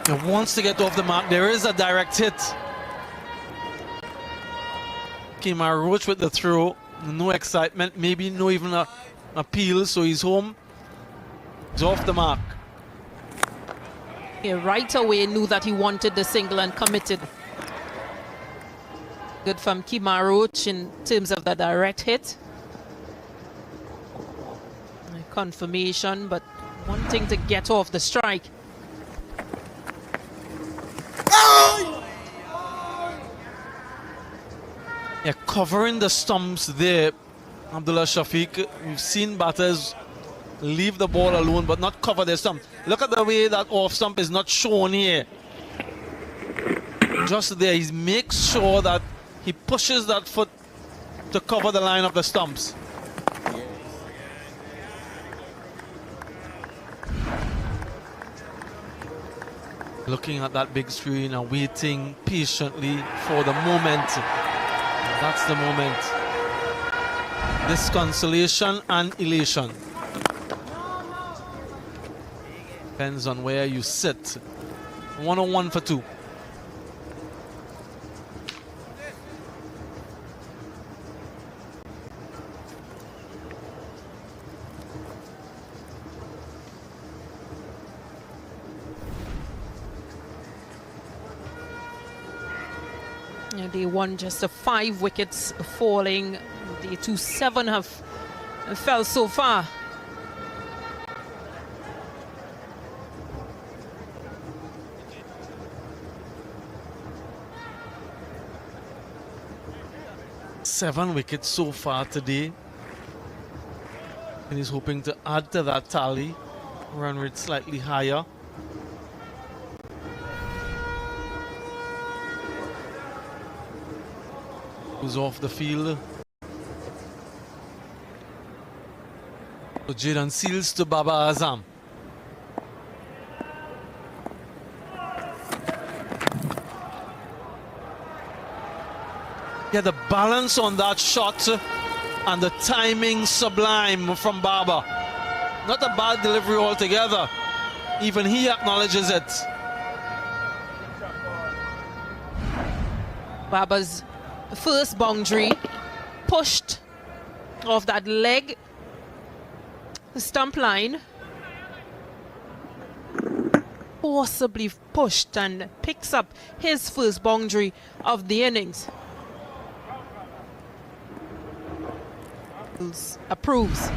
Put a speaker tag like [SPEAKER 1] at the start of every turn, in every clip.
[SPEAKER 1] He wants to get off the mark. There is a direct hit. Kemar Roach with the throw. No excitement. Maybe no even a appeal. So he's home. He's off the mark.
[SPEAKER 2] He right away knew that he wanted the single and committed. Good from Kemar Roach in terms of the direct hit. Confirmation, but wanting to get off the strike.
[SPEAKER 1] Yeah, covering the stumps there, Abdullah Shafiq. We've seen batters leave the ball alone but not cover their stump. Look at the way that off stump is not shown here. Just there, he makes sure that he pushes that foot to cover the line of the stumps. Looking at that big screen and waiting patiently for the moment. That's the moment. Disconsolation and elation. Depends on where you sit. 1-on-1 for 2.
[SPEAKER 2] They won just 5 wickets falling. The 2-7 have fell so far.
[SPEAKER 1] Seven wickets so far today. And he's hoping to add to that tally. Run rate slightly higher. Who's off the field. So Jayden Seales to Baba Azam. Yeah, the balance on that shot and the timing sublime from Baba. Not a bad delivery altogether. Even he acknowledges it.
[SPEAKER 2] Baba's first boundary pushed off that leg stump line, possibly pushed, and picks up his first boundary of the innings. Approves.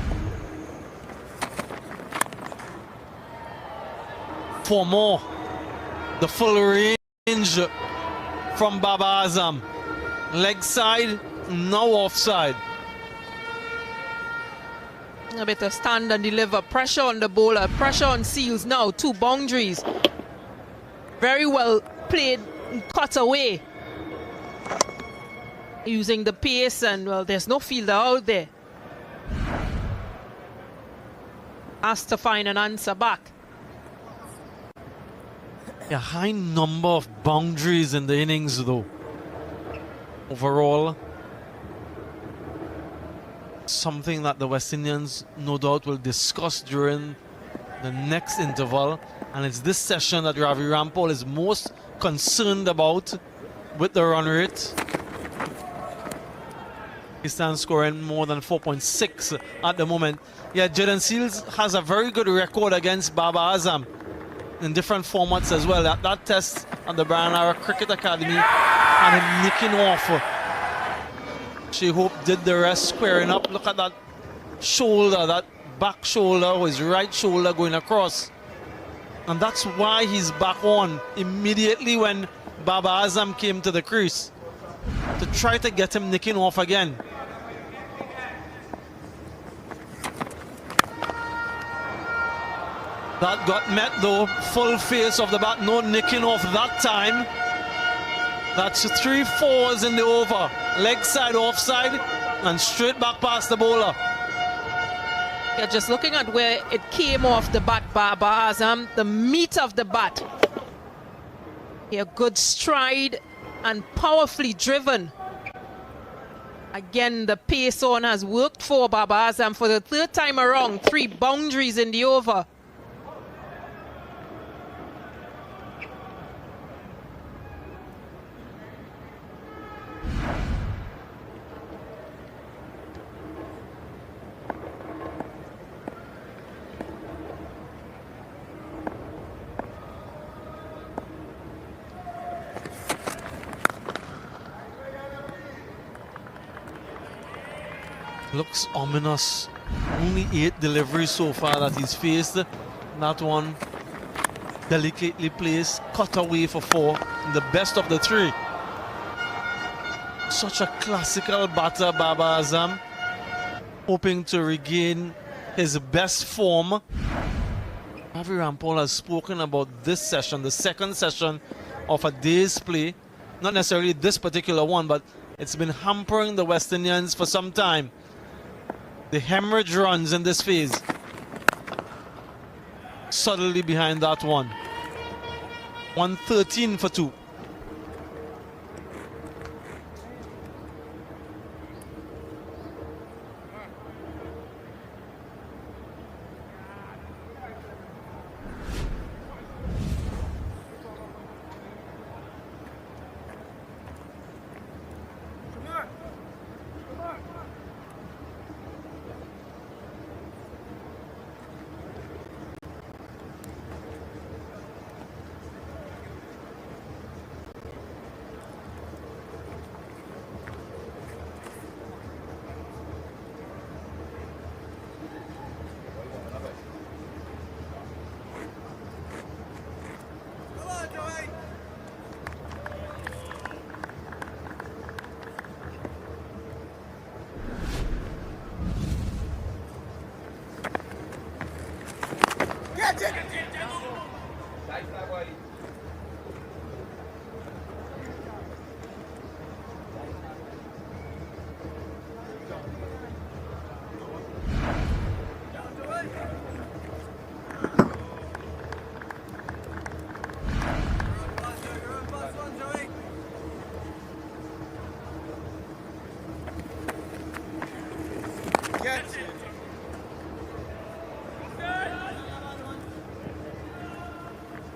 [SPEAKER 1] For more, the full range from Baba Azam. Leg side, no offside.
[SPEAKER 2] A bit of stand and deliver. Pressure on the bowler. Pressure on Seales now. 2 boundaries. Very well played. Cut away. Using the pace, and well, there's no fielder out there. Has to find an answer back.
[SPEAKER 1] A high number of boundaries in the innings though. Overall, something that the West Indians no doubt will discuss during the next interval, and it's this session that Ravi Rampal is most concerned about with the run rate. He stands scoring more than 4.6 at the moment. Yeah, Jayden Seales has a very good record against Baba Azam in different formats as well. That test at the Brian Lara Cricket Academy and him nicking off. She Hope did the rest, squaring up. Look at that shoulder, that back shoulder, his right shoulder going across. And that's why he's back on immediately when Baba Azam came to the crease, to try to get him nicking off again. That got met though, full face of the bat, no nicking off that time. That's 3 4s in the over. Leg side, offside, and straight back past the bowler.
[SPEAKER 2] Yeah, just looking at where it came off the bat, Baba Azam, the meat of the bat. Yeah, good stride and powerfully driven. Again, the pace on has worked for Baba Azam for the 3rd time around. 3 boundaries in the over.
[SPEAKER 1] Looks ominous. Only 8 deliveries so far that he's faced. That one delicately placed, cut away for 4. The best of the 3. Such a classical batter, Baba Azam. Hoping to regain his best form. Ravi Rampal has spoken about this session, the second session of a day's play. Not necessarily this particular one, but it's been hampering the West Indians for some time. The hemorrhage runs in this phase. Subtly behind that one. 113 for 2.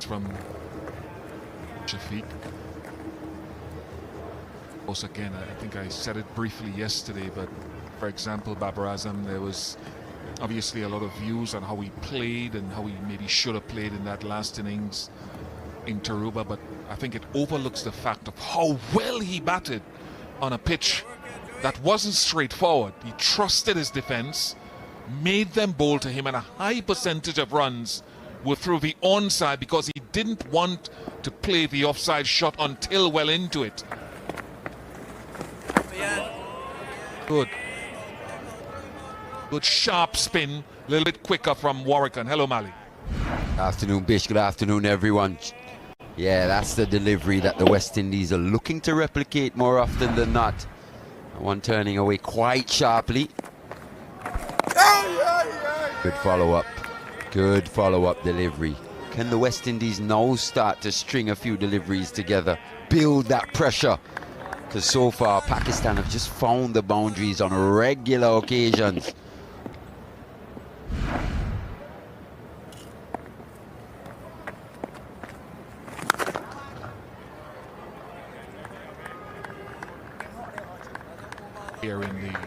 [SPEAKER 3] From Shafiq. Also, again, I think I said it briefly yesterday, but for example, Babar Azam, there was obviously a lot of views on how he played and how he maybe should have played in that last innings in Tarouba, but I think it overlooks the fact of how well he batted on a pitch that wasn't straightforward. He trusted his defense, made them bowl to him, and a high percentage of runs were through the onside because he didn't want to play the offside shot until well into it. Good. Good sharp spin, a little bit quicker from Warwickon. Hello, Mali.
[SPEAKER 4] Afternoon, Bish. Good afternoon, everyone. Yeah, that's the delivery that the West Indies are looking to replicate more often than not. One turning away quite sharply. Good follow-up. Good follow-up delivery. Can the West Indies now start to string a few deliveries together? Build that pressure. Because so far, Pakistan have just found the boundaries on regular occasions.
[SPEAKER 3] Here in the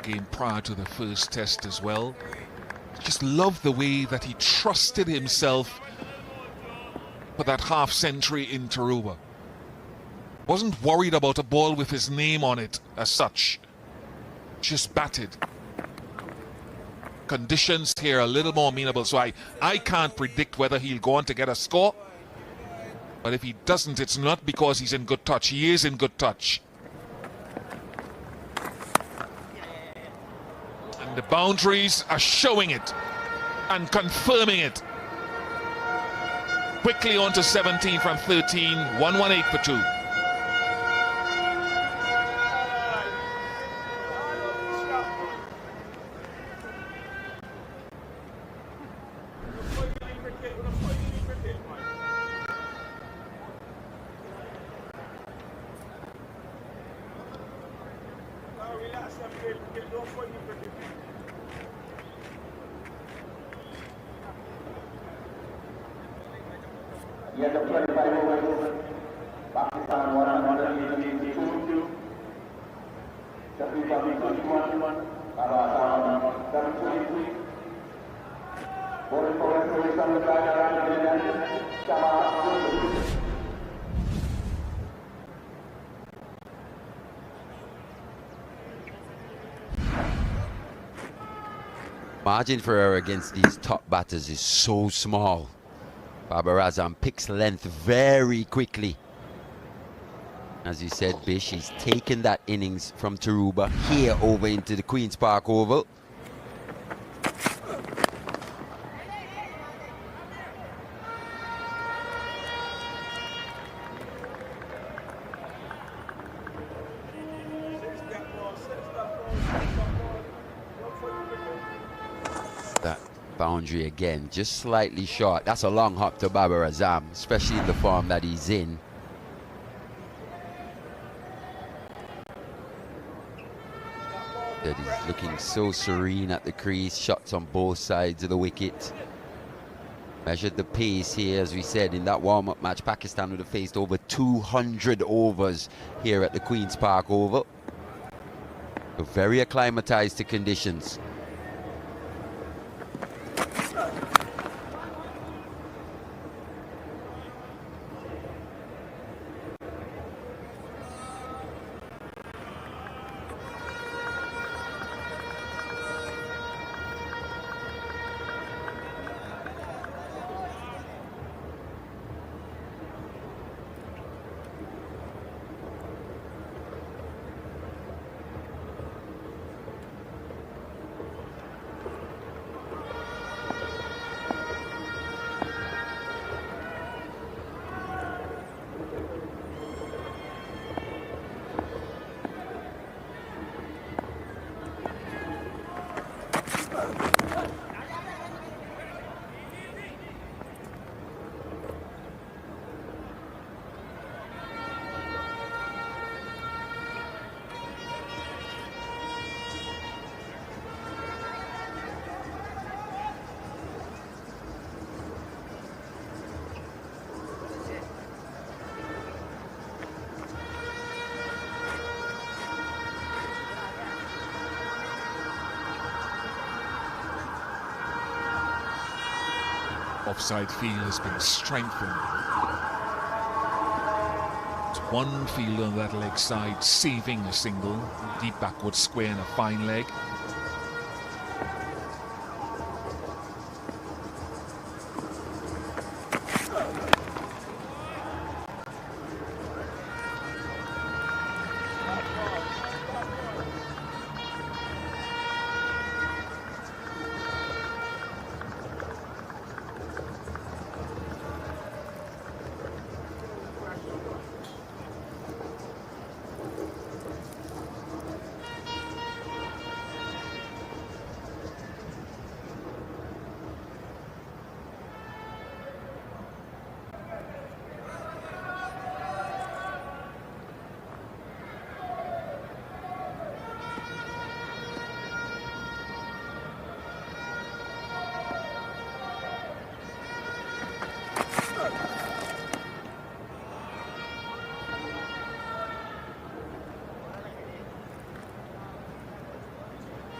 [SPEAKER 3] game prior to the first test as well. Just love the way that he trusted himself for that half century in Tarouba. Wasn't worried about a ball with his name on it as such. Just batted. Conditions here are a little more amenable, so I can't predict whether he'll go on to get a score. But if he doesn't, it's not because he's in good touch. He is in good touch. The boundaries are showing it and confirming it. Quickly on to 17 from 13, 118 for 2.
[SPEAKER 4] Margin for error against these top batters is so small. Babar Azam picks length very quickly. As you said, Bish, he's taken that innings from Taruba here over into the Queen's Park Oval. That boundary again, just slightly short. That's a long hop to Babar Azam, especially in the form that he's in. That he's looking so serene at the crease, shots on both sides of the wicket. Measured the pace here, as we said, in that warm-up match. Pakistan would have faced over 200 overs here at the Queen's Park Oval. So very acclimatized to conditions.
[SPEAKER 3] Offside field has been strengthened. It's one fielder on that leg side saving a single, deep backward square and a fine leg.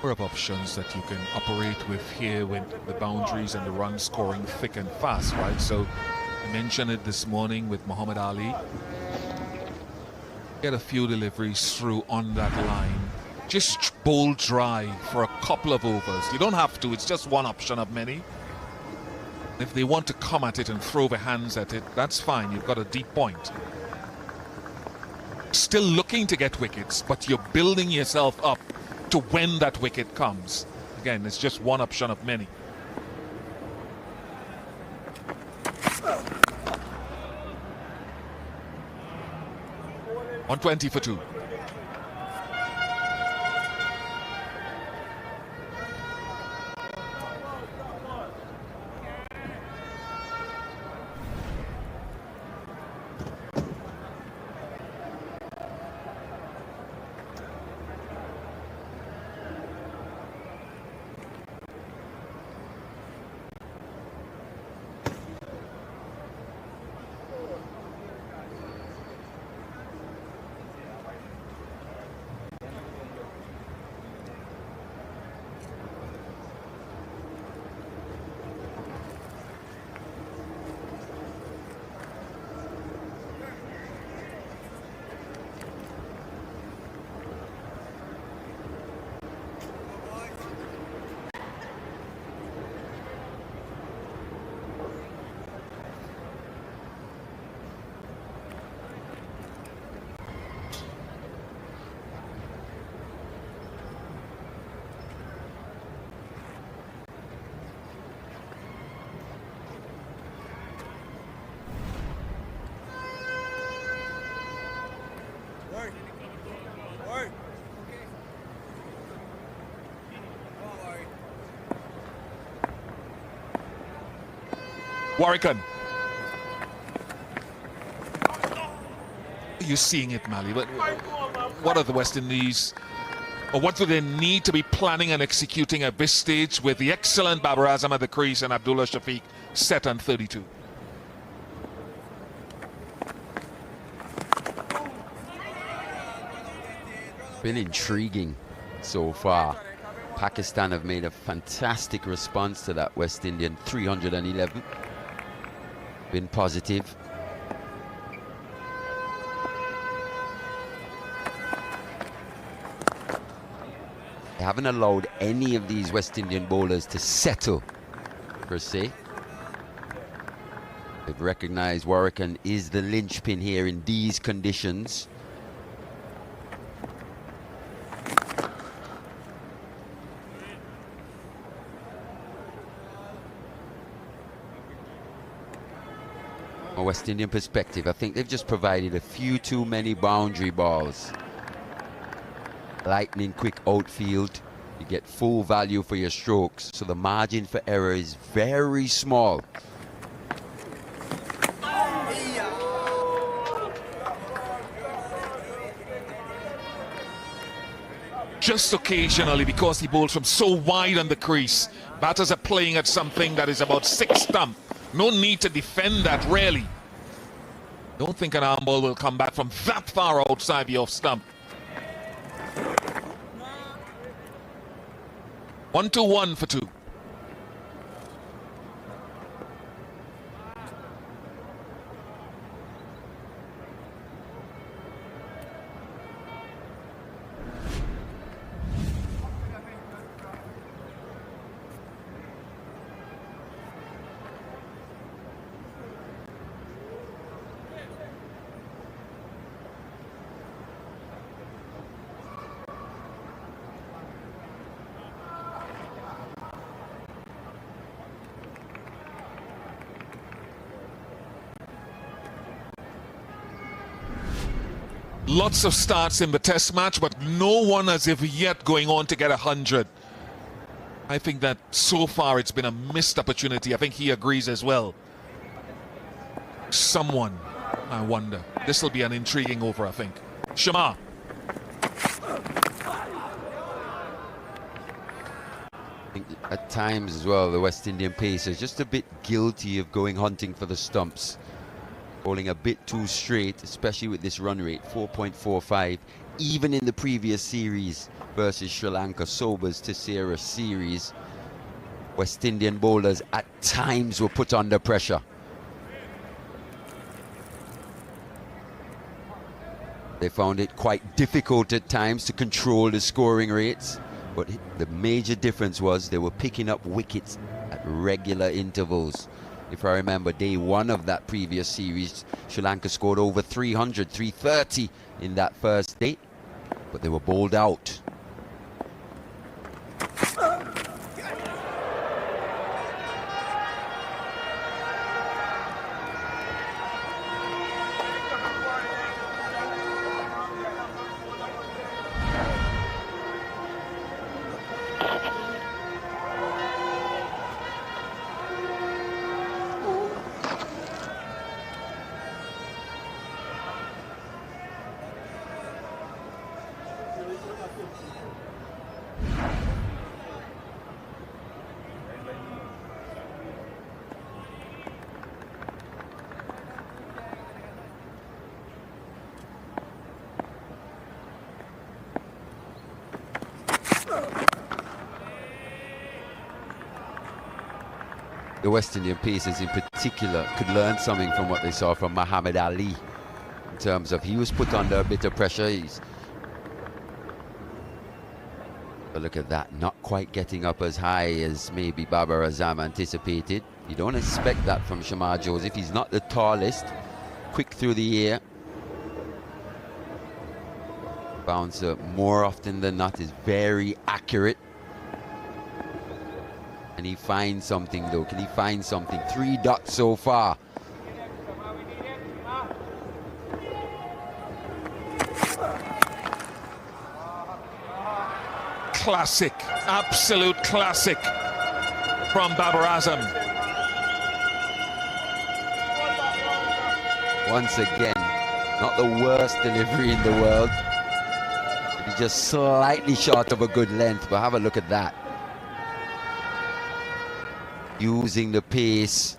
[SPEAKER 3] Of options that you can operate with here with the boundaries and the run scoring thick and fast, right? So I mentioned it this morning with Muhammad Ali. Get a few deliveries through on that line. Just bowl dry for a couple of overs. You don't have to, it's just one option of many. If they want to come at it and throw their hands at it, that's fine, you've got a deep point. Still looking to get wickets, but you're building yourself up to when that wicket comes. Again, it's just one option of many. .120 for 2. Warwican. You're seeing it, Mali, but what are the West Indies, or what do they need to be planning and executing at this stage with the excellent Babar Azam at the crease and Abdullah Shafiq set on 32?
[SPEAKER 4] Been intriguing so far. Pakistan have made a fantastic response to that West Indian 311. Been positive. They haven't allowed any of these West Indian bowlers to settle, per se. They've recognized Warwican is the linchpin here in these conditions. From a West Indian perspective, I think they've just provided a few too many boundary balls. Lightning quick outfield, you get full value for your strokes, so the margin for error is very small.
[SPEAKER 3] Just occasionally, because he bowls from so wide on the crease, batters are playing at something that is about 6 stump. No need to defend that, really. Don't think an arm ball will come back from that far outside the off stump. 1-1 for 2. Lots of starts in the test match, but no one has ever yet going on to get 100. I think that so far it's been a missed opportunity. I think he agrees as well. Someone, I wonder. This will be an intriguing over, I think. Shamar.
[SPEAKER 4] I think at times as well, the West Indian pace is just a bit guilty of going hunting for the stumps. Bowling a bit too straight, especially with this run rate, 4.45. Even in the previous series versus Sri Lanka, Sobers Tisera series, West Indian bowlers at times were put under pressure. They found it quite difficult at times to control the scoring rates, but the major difference was they were picking up wickets at regular intervals. If I remember, day 1 of that previous series, Sri Lanka scored over 300, 330 in that first day, but they were bowled out. The West Indian pieces in particular could learn something from what they saw from Muhammad Ali, in terms of he was put under a bit of pressure. But look at that, not quite getting up as high as maybe Babar Azam anticipated. You don't expect that from Shamar Joseph. He's not the tallest. Quick through the air. Bouncer more often than not is very accurate. Can he find something though? Can he find something? 3 dots so far.
[SPEAKER 3] Classic, absolute classic from Babar Azam.
[SPEAKER 4] once again, not the worst delivery in the world. Maybe just slightly short of a good length, but have a look at that. Using the pace,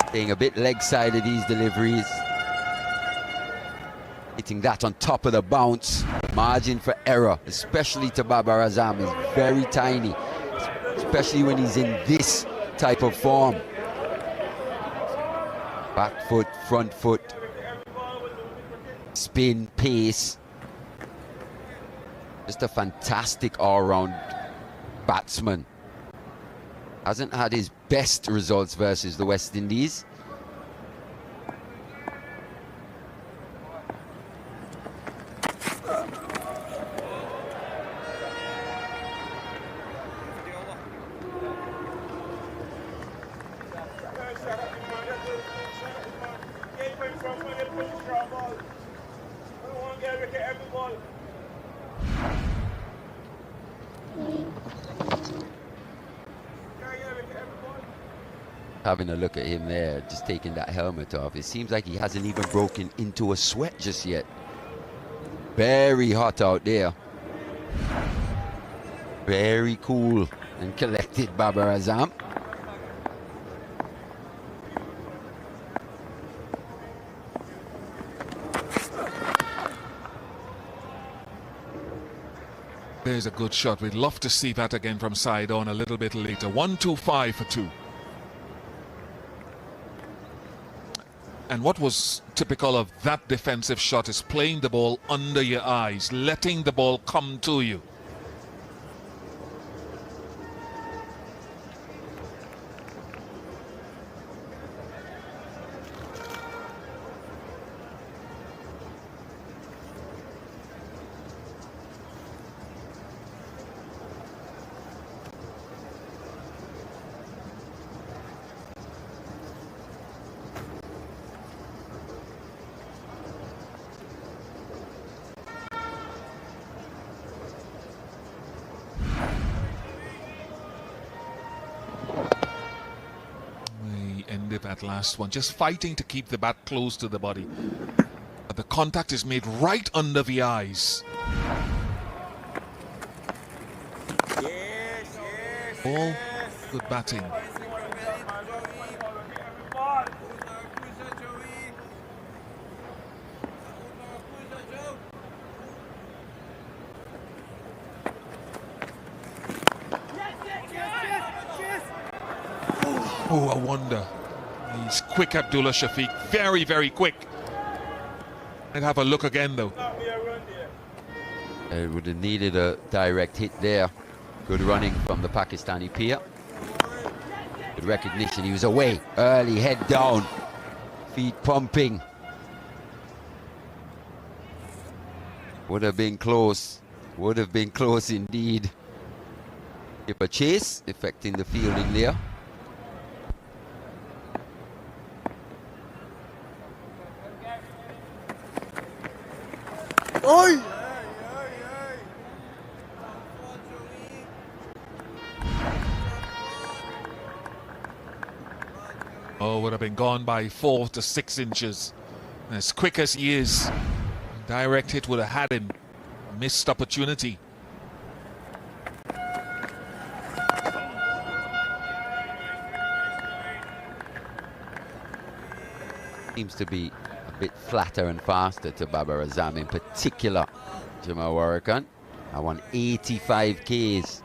[SPEAKER 4] staying a bit leg side of these deliveries. Hitting that on top of the bounce. Margin for error, especially to Babar Azam, is very tiny, especially when he's in this type of form. Back foot, front foot, spin, pace. Just a fantastic all-round batsman. Hasn't had his best results versus the West Indies. Having a look at him there, just taking that helmet off. It seems like he hasn't even broken into a sweat just yet. Very hot out there. Very cool and collected, Babar Azam.
[SPEAKER 3] There's a good shot. We'd love to see that again from side on a little bit later. 1-2-5 for 2. And what was typical of that defensive shot is playing the ball under your eyes, letting the ball come to you. That last one, just fighting to keep the bat close to the body. But the contact is made right under the eyes. All good batting. Oh, I wonder. He's quick, Abdullah Shafiq. Very, very quick. I'd have a look again, though.
[SPEAKER 4] It would have needed a direct hit there. Good running from the Pakistani peer. Good recognition. He was away early, head down, feet pumping. Would have been close. Would have been close indeed. Give a chase, affecting the fielding there.
[SPEAKER 5] Oi!
[SPEAKER 3] Oh, would have been gone by 4 to 6 inches. As quick as he is, direct hit would have had him. Missed opportunity.
[SPEAKER 4] Seems to be a bit flatter and faster to Babar Azam, in particular Jamal Warrican. I won 85 Ks.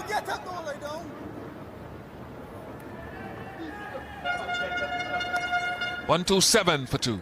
[SPEAKER 5] Get up, no, lay down.
[SPEAKER 3] 1-2-7 for 2.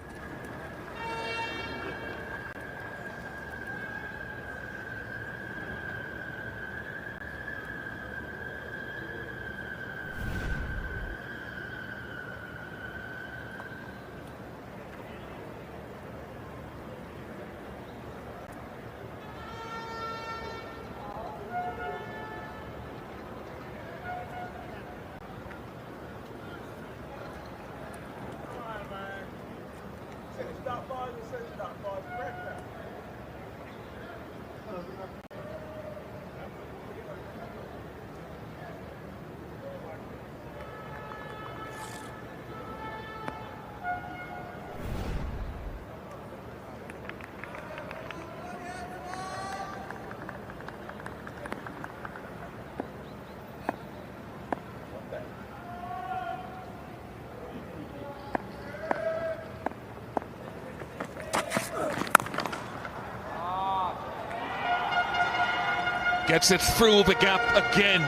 [SPEAKER 3] Gets it through the gap again.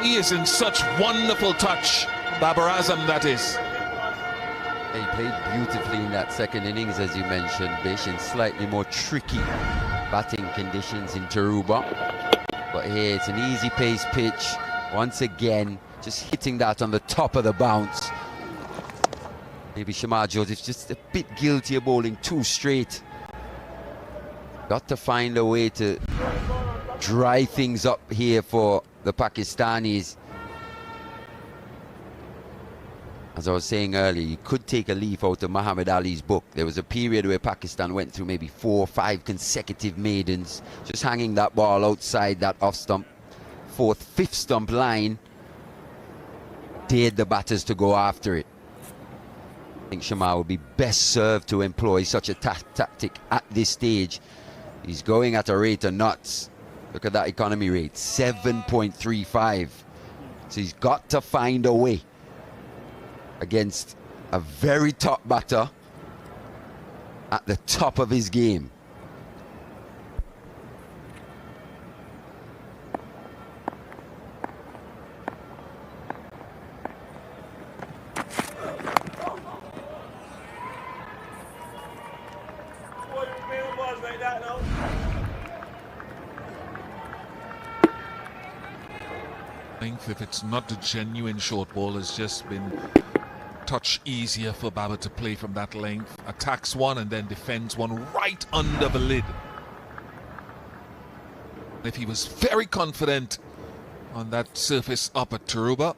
[SPEAKER 3] He is in such wonderful touch. Babar Azam, that is.
[SPEAKER 4] He played beautifully in that second innings, as you mentioned, Bish, in slightly more tricky batting conditions in Tarouba. But here it's an easy pace pitch. Once again, just hitting that on the top of the bounce. Maybe Shamar Joseph's just a bit guilty of bowling too straight. Got to find a way to dry things up here for the Pakistanis. As I was saying earlier, you could take a leaf out of Muhammad Ali's book. There was a period where Pakistan went through maybe 4 or 5 consecutive maidens, just hanging that ball outside that off stump, 4th, 5th stump line, dared the batters to go after it. I think Shamar would be best served to employ such a tactic at this stage. He's going at a rate of knots. Look at that economy rate, 7.35. So he's got to find a way against a very top batter at the top of his game.
[SPEAKER 3] If it's not the genuine short ball, has just been touch easier for Babar to play from that length. Attacks one and then defends one right under the lid. If he was very confident on that surface up at Tarouba,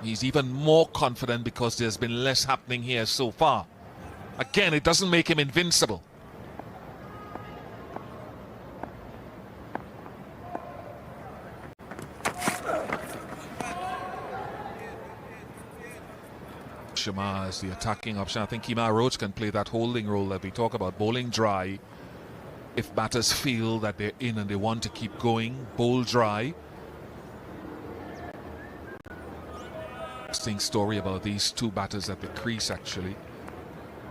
[SPEAKER 3] he's even more confident because there's been less happening here so far. Again, it doesn't make him invincible. Shamar as the attacking option. I think Kemar Roach can play that holding role that we talk about, bowling dry. If batters feel that they're in and they want to keep going, bowl dry. Interesting story about these two batters at the crease, actually.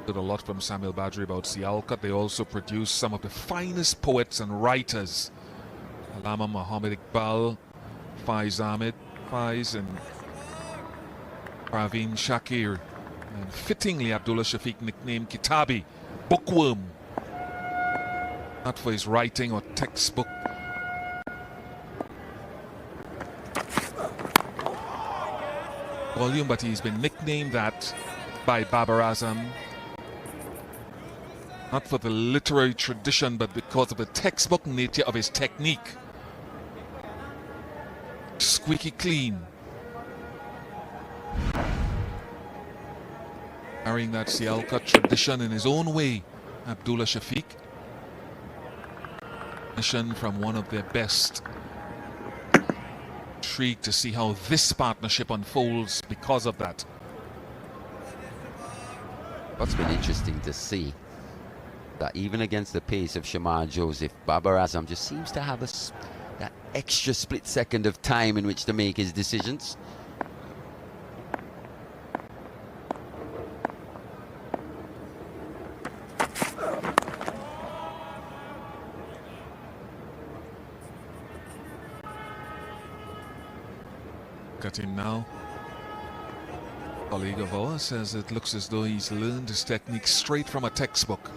[SPEAKER 3] Did a lot from Samuel Badri about Sialkot. They also produced some of the finest poets and writers. Allama Muhammad Iqbal, Faiz Ahmed, Faiz and Praveen Shakir, and fittingly Abdullah Shafiq nicknamed Kitabi, bookworm, not for his writing or textbook. Volume, but he's been nicknamed that by Babar Azam, not for the literary tradition, but because of the textbook nature of his technique. Squeaky clean. Carrying that Sialkot tradition in his own way, Abdullah Shafiq. Mission from one of their best. Intrigued to see how this partnership unfolds because of that.
[SPEAKER 4] What's been interesting to see, that even against the pace of Shamar Joseph, Babar Azam just seems to have that extra split second of time in which to make his decisions.
[SPEAKER 3] At him now. A colleague of ours says it looks as though he's learned his technique straight from a textbook.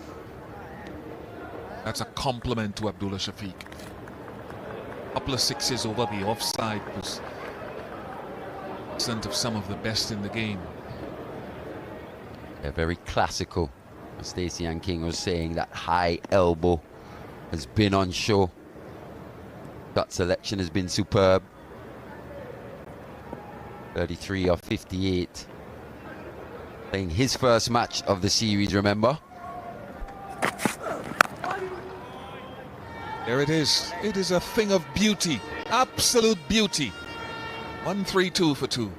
[SPEAKER 3] That's a compliment to Abdullah Shafiq. Couple of sixes over the offside was of some of the best in the game.
[SPEAKER 4] Yeah, very classical. Stacey and King was saying that high elbow has been on show. That selection has been superb. 33 of 58. Playing his first match of the series, remember?
[SPEAKER 3] There it is. It is a thing of beauty. Absolute beauty. 1-3-2 for 2.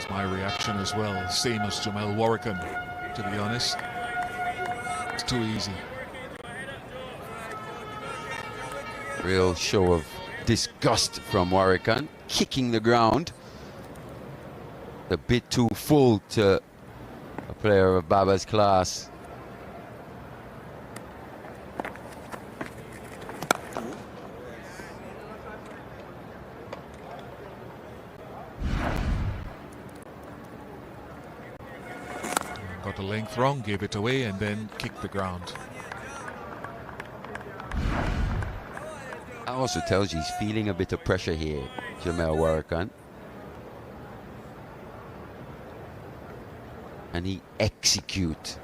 [SPEAKER 3] That's my reaction as well. Same as Jamel Warrican, to be honest. It's too easy.
[SPEAKER 4] Real show of disgust from Warrican, kicking the ground. A bit too full to a player of Baba's class.
[SPEAKER 3] Got the length wrong, gave it away, and then kicked the ground.
[SPEAKER 4] That also tells you he's feeling a bit of pressure here, Jamel Warrican. And he execute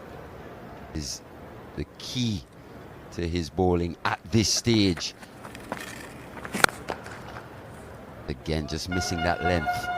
[SPEAKER 4] is the key to his bowling at this stage. Again, just missing that length.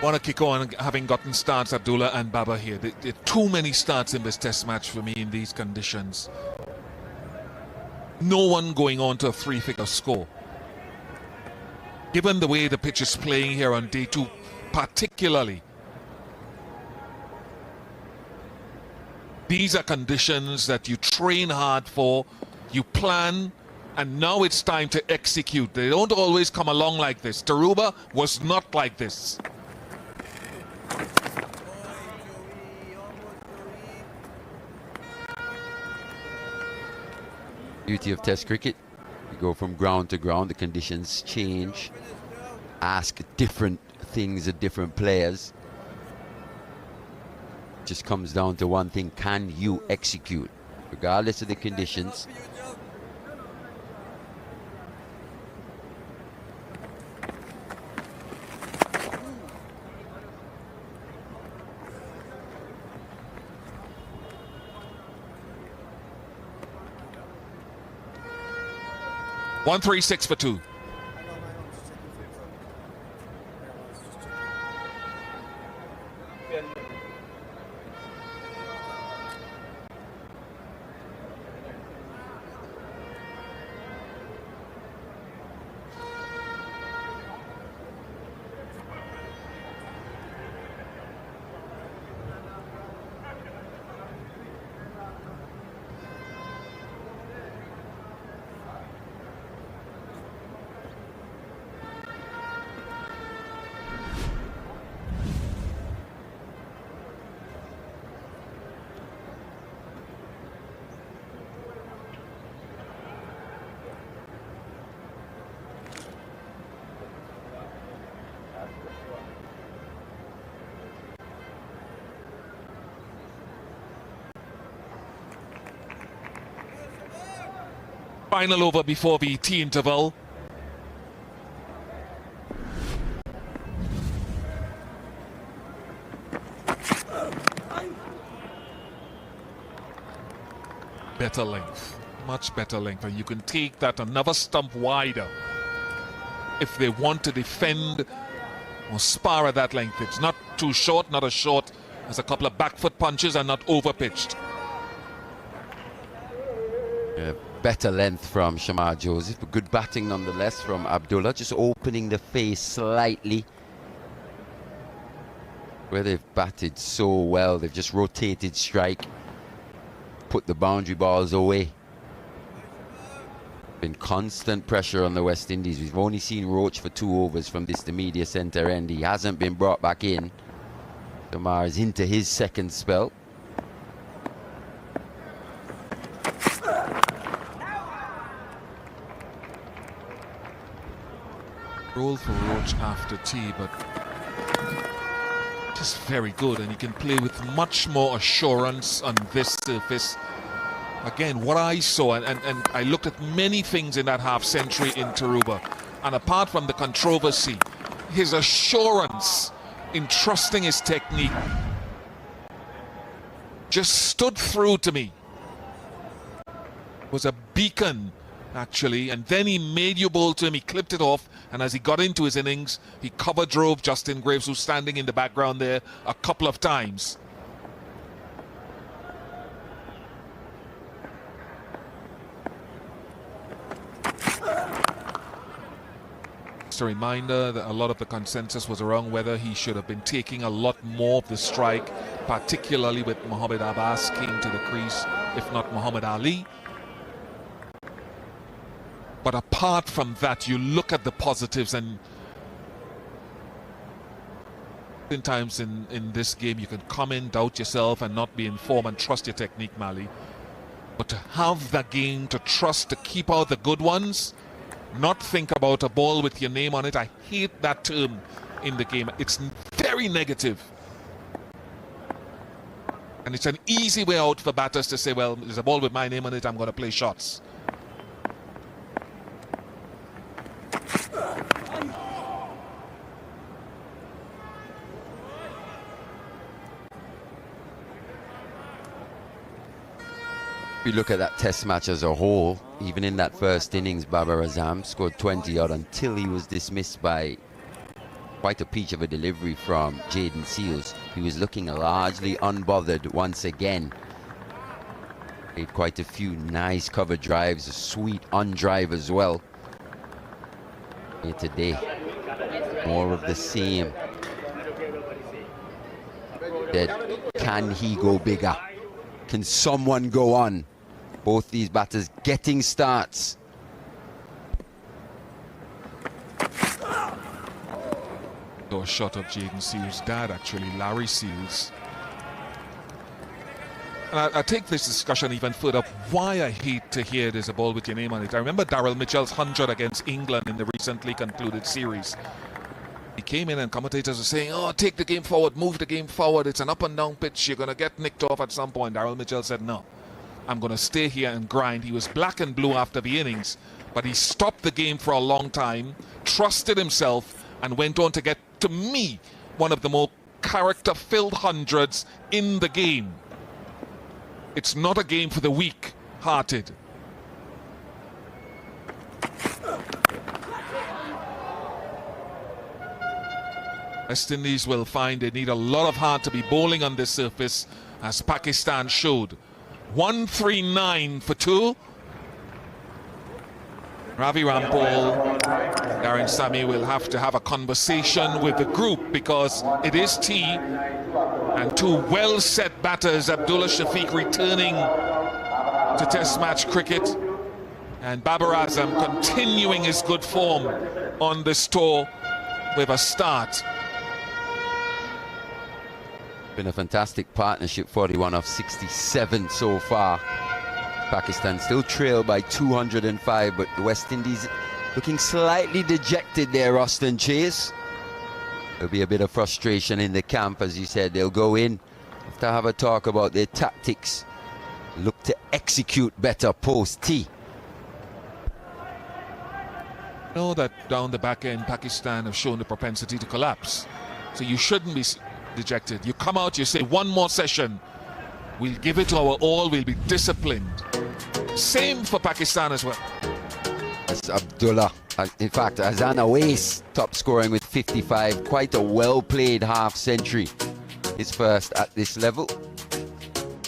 [SPEAKER 3] Want to kick on, having gotten starts, Abdullah and Baba here. There are too many starts in this test match for me in these conditions. No one going on to a three-figure score. Given the way the pitch is playing here on day 2, particularly. These are conditions that you train hard for, you plan, and now it's time to execute. They don't always come along like this. Tarouba was not like this.
[SPEAKER 4] Beauty of Test cricket, you go from ground to ground, the conditions change, ask different things of different players. Just comes down to one thing: can you execute regardless of the conditions?
[SPEAKER 3] One 3-6 for 2. Final over before the tea interval. Better length, much better length, and you can take that another stump wider if they want to defend or spar at that length. It's not too short, not as short as a couple of back foot punches, and not over pitched.
[SPEAKER 4] Better length from Shamar Joseph, but good batting nonetheless from Abdullah, just opening the face slightly. Where they've batted so well, they've just rotated strike, put the boundary balls away. Been constant pressure on the West Indies. We've only seen Roach for 2 overs from this the media centre end. He hasn't been brought back in. Shamar is into his second spell.
[SPEAKER 3] Roll for Roach after tea, but just very good, and you can play with much more assurance on this surface. Again, what I saw, and I looked at many things in that half century in Tarouba, And apart from the controversy, his assurance in trusting his technique just stood through to me. Was a beacon, actually, and then he made you bowl to him. He clipped it off, and as he got into his innings, he cover drove Justin Graves, who's standing in the background there, a couple of times. Just a reminder that a lot of the consensus was around whether he should have been taking a lot more of the strike, particularly with Mohammad Abbas came to the crease, if not Muhammad Ali. But apart from that, you look at the positives, and sometimes in this game you can come in, doubt yourself and not be informed and trust your technique, Mali. But to have that game, to trust, to keep out the good ones, not think about a ball with your name on it. I hate that term in the game. It's very negative. And it's an easy way out for batters to say, well, there's a ball with my name on it, I'm going to play shots.
[SPEAKER 4] If you look at that test match as a whole, even in that first innings, Babar Azam scored 20 odd until he was dismissed by quite a peach of a delivery from Jaden Seals. He was looking largely unbothered once again. Made quite a few nice cover drives, a sweet on-drive as well. Here today, more of the same. That can he go bigger? Can someone go on? Both these batters getting starts.
[SPEAKER 3] A shot of Jaden Seals' dad, actually, Larry Seals. And I take this discussion even further. Why I hate to hear there's a ball with your name on it. I remember Darryl Mitchell's 100 against England in the recently concluded series. He came in and commentators were saying, oh, take the game forward, move the game forward. It's an up and down pitch. You're going to get nicked off at some point. Darryl Mitchell said, no, I'm going to stay here and grind. He was black and blue after the innings, but he stopped the game for a long time, trusted himself, and went on to get, to me, one of the more character-filled hundreds in the game. It's not a game for the weak-hearted. West Indies will find they need a lot of heart to be bowling on this surface, as Pakistan showed. 139 for 2. Ravi Rampal, Darren Sammy will have to have a conversation with the group, because it is tea, and two well-set batters, Abdullah Shafiq returning to Test match cricket, and Babar Azam continuing his good form on this tour with a start.
[SPEAKER 4] Been a fantastic partnership, 41 of 67 so far. Pakistan still trail by 205, but the West Indies looking slightly dejected there, Austin Chase. There'll be a bit of frustration in the camp, as you said. They'll go in, have to have a talk about their tactics, look to execute better post-T.
[SPEAKER 3] Know that down the back end, Pakistan have shown the propensity to collapse. So you shouldn't be dejected. You come out, you say, one more session. We'll give it our all, we'll be disciplined. Same for Pakistan as well.
[SPEAKER 4] That's Abdullah. In fact, Azan Awais top scoring with 55. Quite a well-played half-century. His first at this level.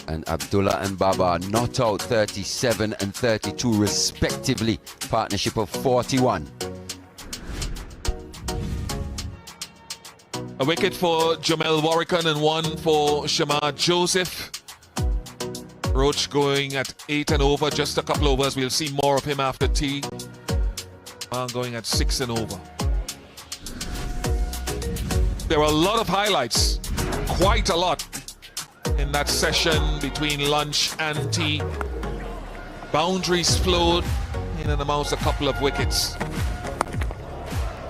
[SPEAKER 4] And Abdullah and Baba not out 37 and 32 respectively. Partnership of 41.
[SPEAKER 3] A wicket for Jamel Warrican and one for Shamar Joseph. Roach going at 8 and over, just a couple overs. We'll see more of him after tea. Going at 6 and over. There were a lot of highlights, quite a lot, in that session between lunch and tea. Boundaries flowed in and amongst a couple of wickets.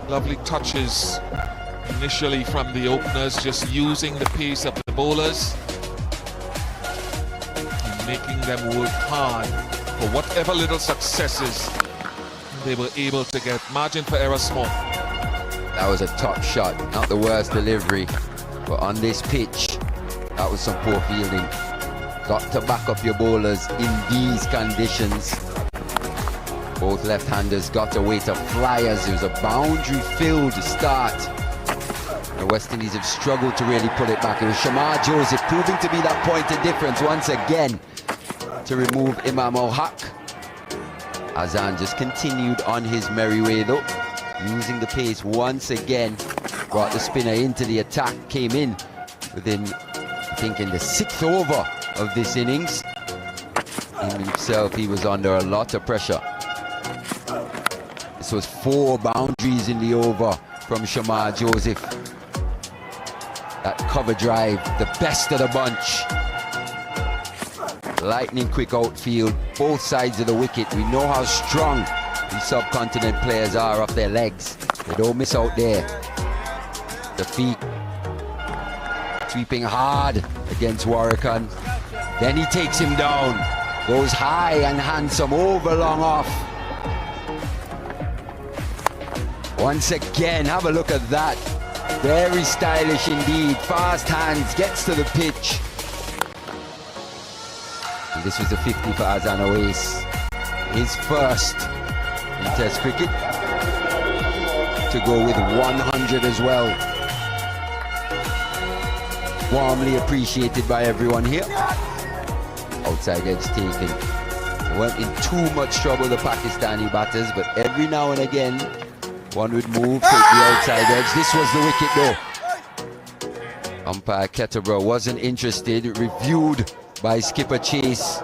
[SPEAKER 3] Lovely touches initially from the openers, just using the pace of the bowlers, making them work hard for whatever little successes they were able to get margin for error small.
[SPEAKER 4] That was a top shot, not the worst delivery. But on this pitch, that was some poor fielding. Got to back up your bowlers in these conditions. Both left-handers got away to flyers. It was a boundary-filled start. The West Indies have struggled to really pull it back. It was Shamar Joseph proving to be that point of difference once again to remove Imam Haq. Azan just continued on his merry way though, using the pace once again. Brought the spinner into the attack, came in within, I think, in the 6th over of this innings. In himself, he was under a lot of pressure. This was 4 boundaries in the over from Shamar Joseph. That cover drive, the best of the bunch. Lightning quick outfield, both sides of the wicket. We know how strong these subcontinent players are off their legs. They don't miss out there. The feet sweeping hard against Warrican. Then he takes him down. Goes high and handsome over long off. Once again, have a look at that. Very stylish indeed. Fast hands, gets to the pitch. And this was a 50 for Azan Oais. His first in Test cricket. To go with 100 as well. Warmly appreciated by everyone here. Outside edge taken. They weren't in too much trouble, the Pakistani batters, but every now and again, one would move, take the outside edge. This was the wicket though. Umpire Kettleborough wasn't interested. Reviewed by skipper Chase.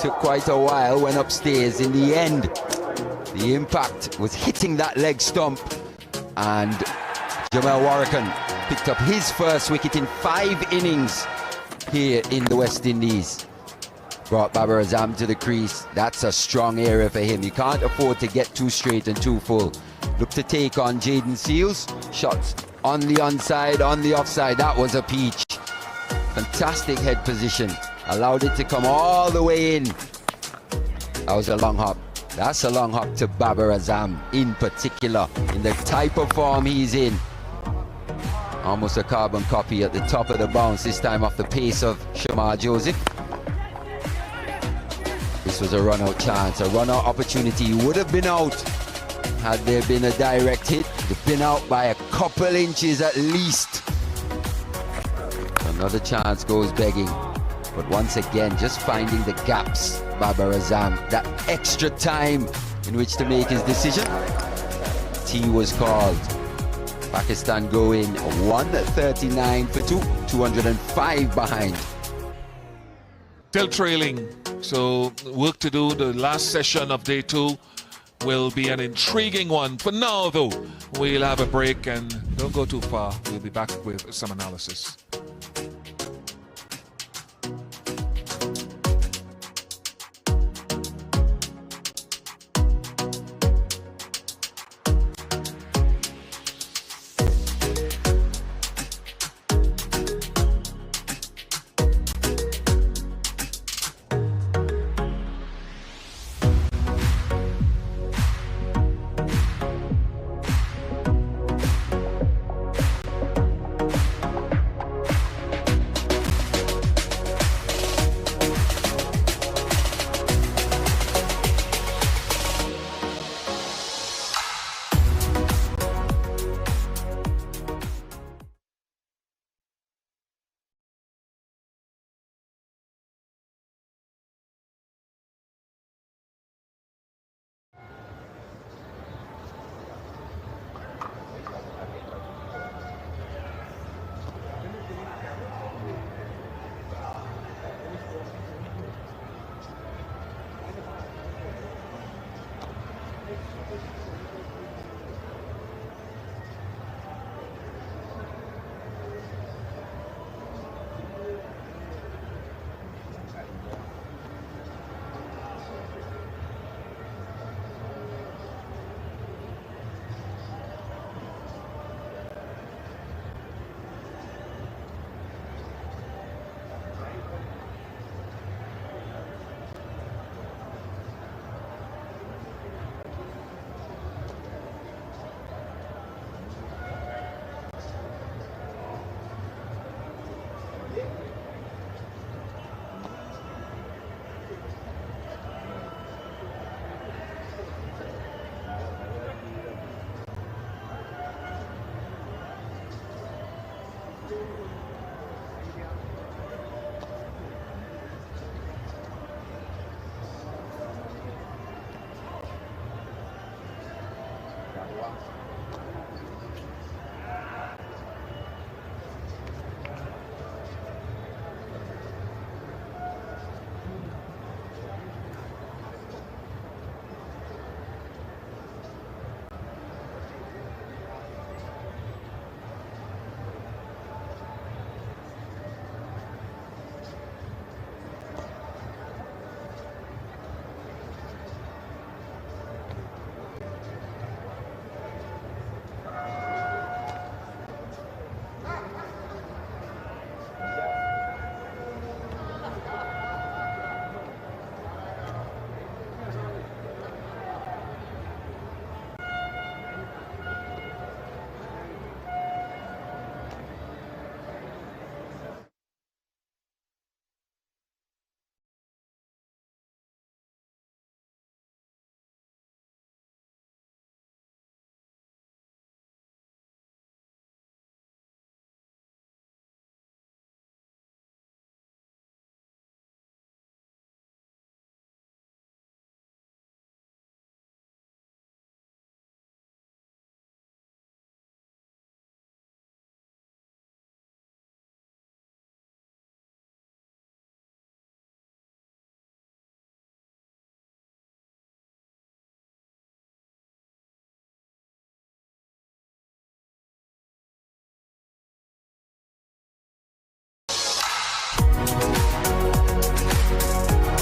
[SPEAKER 4] Took quite a while, went upstairs. In the end, the impact was hitting that leg stump. And Jamal Warrican picked up his first wicket in 5 innings here in the West Indies. Brought Babar Azam to the crease. That's a strong area for him. You can't afford to get too straight and too full. Look to take on Jaden Seals. Shots on the onside, on the offside. That was a peach. Fantastic head position. Allowed it to come all the way in. That was a long hop. That's a long hop to Babar Azam in particular, in the type of form he's in. Almost a carbon copy at the top of the bounce, this time off the pace of Shamar Joseph. This was a run-out chance, a run-out opportunity. He would have been out had there been a direct hit. They've been out by a couple inches at least. Another chance goes begging. But once again, just finding the gaps, Babar Azam. That extra time in which to make his decision. T was called. Pakistan go in 139 for 2, 205 behind.
[SPEAKER 3] Still trailing, so work to do. The last session of day 2 will be an intriguing one. For now though, we'll have a break and don't go too far. We'll be back with some analysis.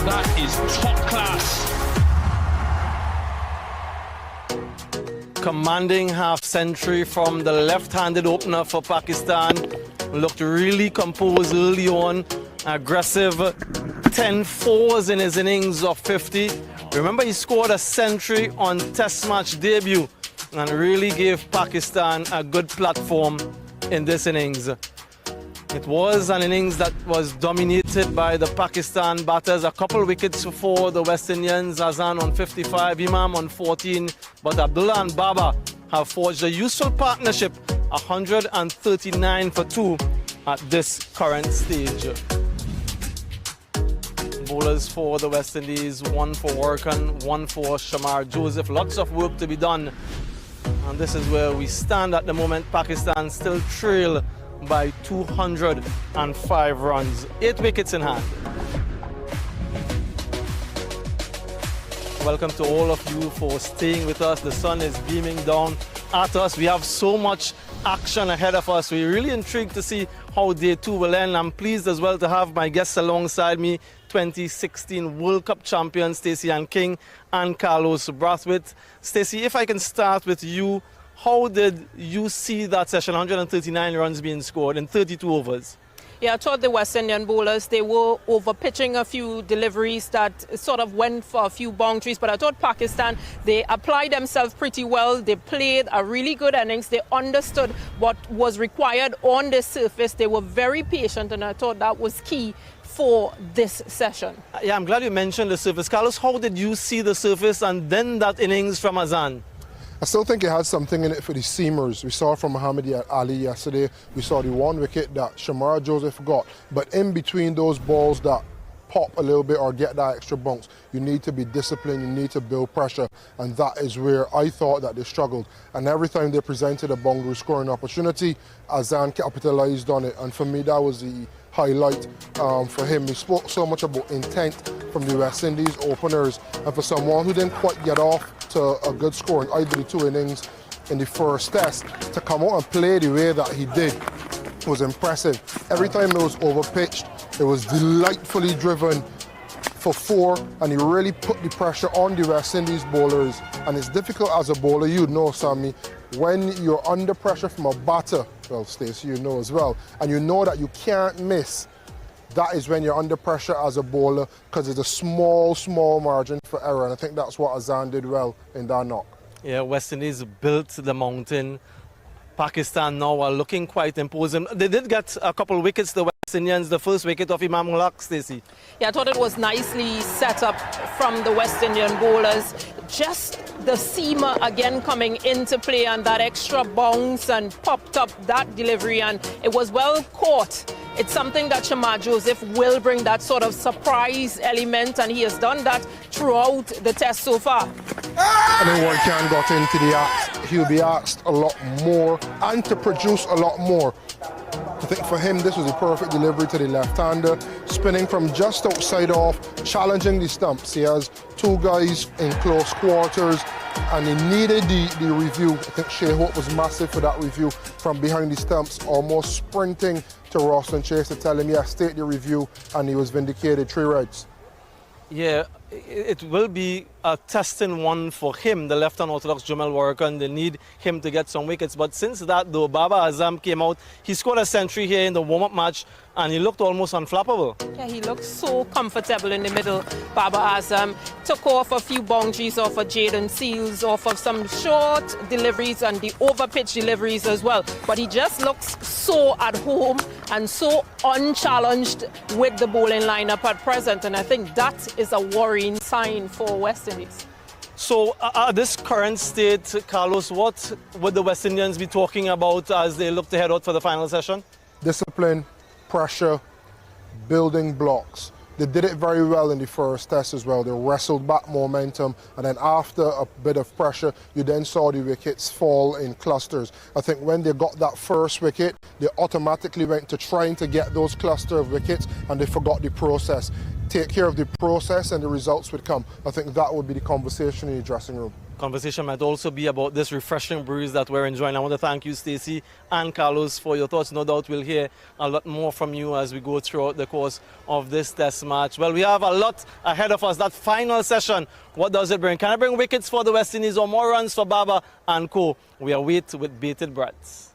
[SPEAKER 6] That is top class.
[SPEAKER 1] Commanding half century from the left-handed opener for Pakistan. Looked really composed early on. Aggressive 10 fours in his innings of 50. Remember, he scored a century on Test match debut and really gave Pakistan a good platform in this innings. It was an innings that was dominated by the Pakistan batters. A couple wickets for the West Indians. Azan on 55, Imam on 14. But Abdullah and Baba have forged a useful partnership, 139 for 2 at this current stage. Bowlers for the West Indies, one for Orkan, one for Shamar Joseph. Lots of work to be done. And this is where we stand at the moment. Pakistan still trail by 205 runs, 8 wickets in hand. Welcome to all of you for staying with us. The sun is beaming down at us. We have so much action ahead of us. We're really intrigued to see how day 2 will end. I'm pleased as well to have my guests alongside me, 2016 World Cup champions Stacey Ann King and Carlos Brathwaite. Stacey, if I can start with you, how did you see that session, 139 runs being scored in 32 overs?
[SPEAKER 2] Yeah, I thought the West Indian bowlers, they were over-pitching a few deliveries that sort of went for a few boundaries. But I thought Pakistan, they applied themselves pretty well. They played a really good innings. They understood what was required on the surface. They were very patient, and I thought that was key for this session.
[SPEAKER 1] Yeah, I'm glad you mentioned the surface. Carlos, how did you see the surface and then that innings from Azan?
[SPEAKER 7] I still think it had something in it for the seamers. We saw from Muhammad Ali yesterday. We saw the one wicket that Shamar Joseph got. But in between those balls that pop a little bit or get that extra bounce, you need to be disciplined, you need to build pressure. And that is where I thought that they struggled. And every time they presented a boundary scoring opportunity, Azan capitalized on it. And for me, that was the highlight for him. He spoke so much about intent from the West Indies openers, and for someone who didn't quite get off to a good score in either the 2 innings in the first test, to come out and play the way that he did was impressive. Every time it was overpitched, it was delightfully driven for 4, and he really put the pressure on the West Indies bowlers. And it's difficult as a bowler, you know, Sammy, when you're under pressure from a batter, well, Stacey, you know as well, and you know that you can't miss. That is when you're under pressure as a bowler, because it's a small margin for error, and I think that's what Azan did well in that knock.
[SPEAKER 1] Yeah, West Indies built the mountain. Pakistan now are looking quite imposing. They did get a couple of wickets, the West Indians the first wicket of Imam Mulak, Stacey.
[SPEAKER 2] Yeah, I thought it was nicely set up from the West Indian bowlers. Just the seamer again coming into play and that extra bounce and popped up that delivery, and it was well caught. It's something that Shamar Joseph will bring, that sort of surprise element, and he has done that throughout the test so far.
[SPEAKER 7] Anyone can got into the act, he'll be asked a lot more and to produce a lot more. I think for him this was a perfect delivery to the left-hander, spinning from just outside off, challenging the stumps. He has two guys in close quarters and he needed the review. I think Shea Hope was massive for that review from behind the stumps, almost sprinting to Roston Chase to tell him, yes, take the review, and he was vindicated, 3 rights.
[SPEAKER 1] Yeah, it will be a testing one for him, the left-hand orthodox Jamel Warrior, and they need him to get some wickets. But since that, though, Baba Azam came out, he scored a century here in the warm-up match, and he looked almost unflappable.
[SPEAKER 2] Yeah, he looked so comfortable in the middle. Baba Azam took off a few boundaries off of Jaden Seals, off of some short deliveries and the over-pitch deliveries as well. But he just looks so at home and so unchallenged with the bowling lineup at present. And I think that is a worrying sign for West Indies.
[SPEAKER 1] So at this current state, Carlos, what would the West Indians be talking about as they look to head out for the final session?
[SPEAKER 7] Discipline, pressure, building blocks. They did it very well in the first test as well. They wrestled back momentum, and then after a bit of pressure, you then saw the wickets fall in clusters. I think when they got that first wicket, they automatically went to trying to get those cluster of wickets, and they forgot the process. Take care of the process and the results would come. I think that would be the conversation in the dressing room.
[SPEAKER 1] Conversation might also be about this refreshing breeze that we're enjoying. I want to thank you, Stacey and Carlos, for your thoughts. No doubt we'll hear a lot more from you as we go throughout the course of this test match. Well, we have a lot ahead of us. That final session, what does it bring? Can it bring wickets for the West Indies or more runs for Baba and co? We await with bated breath.